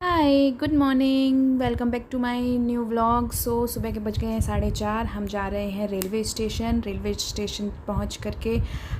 Hi good morning, welcome back to my new vlog. सुबह के बज गए हैं 4:30। हम जा रहे हैं रेलवे स्टेशन पहुंच करके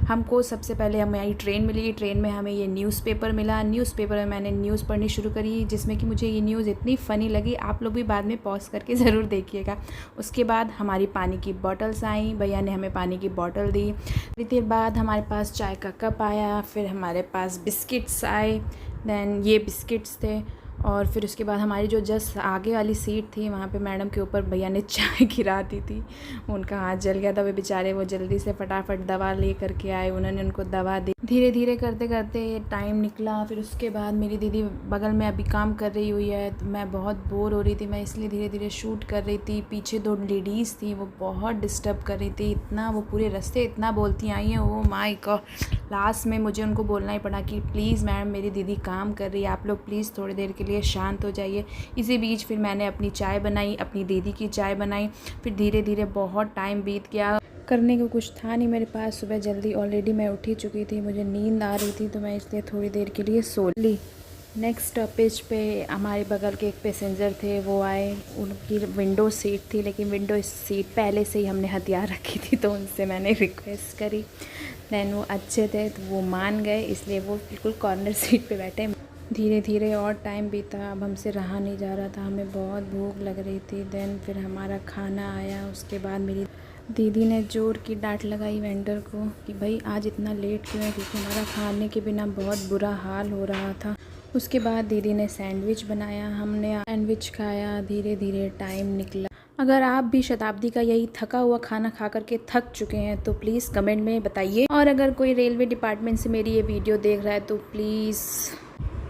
हमको सबसे पहले हमारी ट्रेन मिली। ट्रेन में हमें ये न्यूज़पेपर मिला। न्यूज़पेपर में मैंने न्यूज़ पढ़नी शुरू करी, जिसमें कि मुझे ये न्यूज़ इतनी फ़नी लगी। आप लोग भी बाद में पॉज करके ज़रूर देखिएगा। उसके बाद हमारी पानी की बॉटल्स आई, भैया ने हमें पानी की बॉटल दी। थोड़ी देर बाद हमारे पास चाय का कप आया, फिर हमारे पास बिस्किट्स आए। दैन ये बिस्किट्स थे। और फिर उसके बाद हमारी जो जस्ट आगे वाली सीट थी, वहाँ पे मैडम के ऊपर भैया ने चाय गिरा दी थी। उनका हाथ जल गया था। वे बेचारे वो जल्दी से फटाफट दवा ले करके आए। उन्होंने उनको दवा दी। धीरे धीरे करते करते टाइम निकला। फिर उसके बाद मेरी दीदी बगल में अभी काम कर रही हुई है, तो मैं बहुत बोर हो रही थी। मैं इसलिए धीरे धीरे शूट कर रही थी। पीछे 2 लेडीज़ थी, वो बहुत डिस्टर्ब कर रही थी। इतना वो पूरे रास्ते इतना बोलती आई हैं, ओ माय गॉड। लास्ट में मुझे उनको बोलना ही पड़ा कि प्लीज़ मैम, मेरी दीदी काम कर रही है, आप लोग प्लीज़ थोड़ी देर के लिए शांत हो जाइए। इसी बीच फिर मैंने अपनी चाय बनाई, अपनी दीदी की चाय बनाई। फिर धीरे धीरे बहुत टाइम बीत गया। करने को कुछ था नहीं मेरे पास। सुबह जल्दी ऑलरेडी मैं उठ ही चुकी थी, मुझे नींद आ रही थी, तो मैं इसलिए थोड़ी देर के लिए सो ली। नेक्स्ट स्टॉपेज पे हमारे बगल के एक पैसेंजर थे, वो आए। उनकी विंडो सीट थी, लेकिन विंडो सीट पहले से ही हमने हथियार रखी थी, तो उनसे मैंने रिक्वेस्ट करी। दैन वो अच्छे थे तो वो मान गए, इसलिए वो बिल्कुल कॉर्नर सीट पे बैठे। धीरे धीरे और टाइम बीता। अब हमसे रहा नहीं जा रहा था, हमें बहुत भूख लग रही थी। दैन फिर हमारा खाना आया। उसके बाद मेरी दीदी ने जोर की डांट लगाई वेंडर को कि भाई आज इतना लेट क्यों है, क्योंकि हमारा खाने के बिना बहुत बुरा हाल हो रहा था। उसके बाद दीदी ने सैंडविच बनाया, हमने सैंडविच खाया। धीरे धीरे टाइम निकला। अगर आप भी शताब्दी का यही थका हुआ खाना खा करके थक चुके हैं तो प्लीज़ कमेंट में बताइए। और अगर कोई रेलवे डिपार्टमेंट से मेरी ये वीडियो देख रहा है तो प्लीज़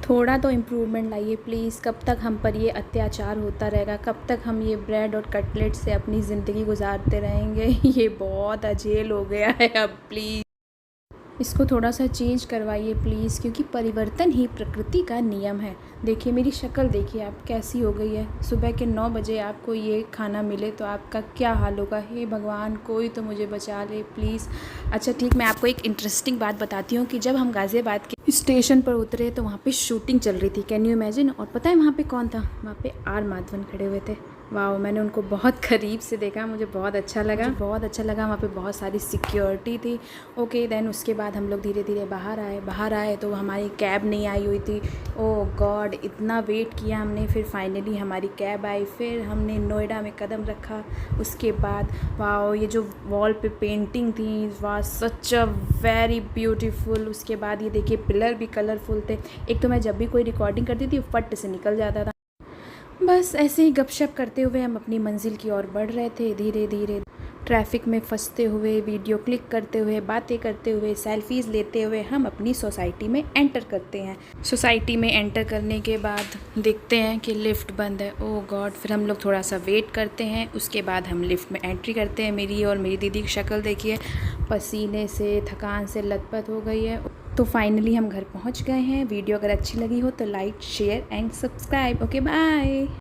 थोड़ा तो इम्प्रूवमेंट लाइए प्लीज़। कब तक हम पर ये अत्याचार होता रहेगा? कब तक हम ये ब्रेड और कटलेट से अपनी ज़िंदगी गुजारते रहेंगे? ये बहुत अजेल हो गया है अब, प्लीज़ इसको थोड़ा सा चेंज करवाइए प्लीज़, क्योंकि परिवर्तन ही प्रकृति का नियम है। देखिए मेरी शक्ल देखिए आप कैसी हो गई है। सुबह के 9 बजे आपको ये खाना मिले तो आपका क्या हाल होगा? हे भगवान, कोई तो मुझे बचा ले प्लीज़। अच्छा ठीक, मैं आपको एक इंटरेस्टिंग बात बताती हूँ कि जब हम गाज़ियाबाद के स्टेशन पर उतरे तो वहाँ पे शूटिंग चल रही थी। Can you imagine? और पता है वहाँ पे कौन था? वहाँ पे आर माधवन खड़े हुए थे। वाह, मैंने उनको बहुत करीब से देखा, मुझे बहुत अच्छा लगा। वहाँ पे बहुत सारी सिक्योरिटी थी। ओके, देन उसके बाद हम लोग धीरे धीरे बाहर आए तो हमारी कैब नहीं आई हुई थी। ओह गॉड, इतना वेट किया हमने, फिर फाइनली हमारी कैब आई। फिर हमने नोएडा में कदम रखा। उसके बाद वाह, ये जो वॉल पे पेंटिंग थी, वाह सच अ वेरी ब्यूटीफुल। उसके बाद ये देखिए पिलर भी कलरफुल थे। एक तो मैं जब भी कोई रिकॉर्डिंग करती थी फट से निकल जाता था। बस ऐसे ही गपशप करते हुए हम अपनी मंजिल की ओर बढ़ रहे थे। धीरे धीरे ट्रैफिक में फंसते हुए, वीडियो क्लिक करते हुए, बातें करते हुए, सेल्फीज़ लेते हुए हम अपनी सोसाइटी में एंटर करते हैं। सोसाइटी में एंटर करने के बाद देखते हैं कि लिफ्ट बंद है। ओह गॉड, फिर हम लोग थोड़ा सा वेट करते हैं। उसके बाद हम लिफ्ट में एंट्री करते हैं। मेरी और मेरी दीदी की शक्ल देखिए, पसीने से थकान से लथपथ हो गई है। तो फाइनली हम घर पहुंच गए हैं। वीडियो अगर अच्छी लगी हो तो like share and subscribe. Okay bye.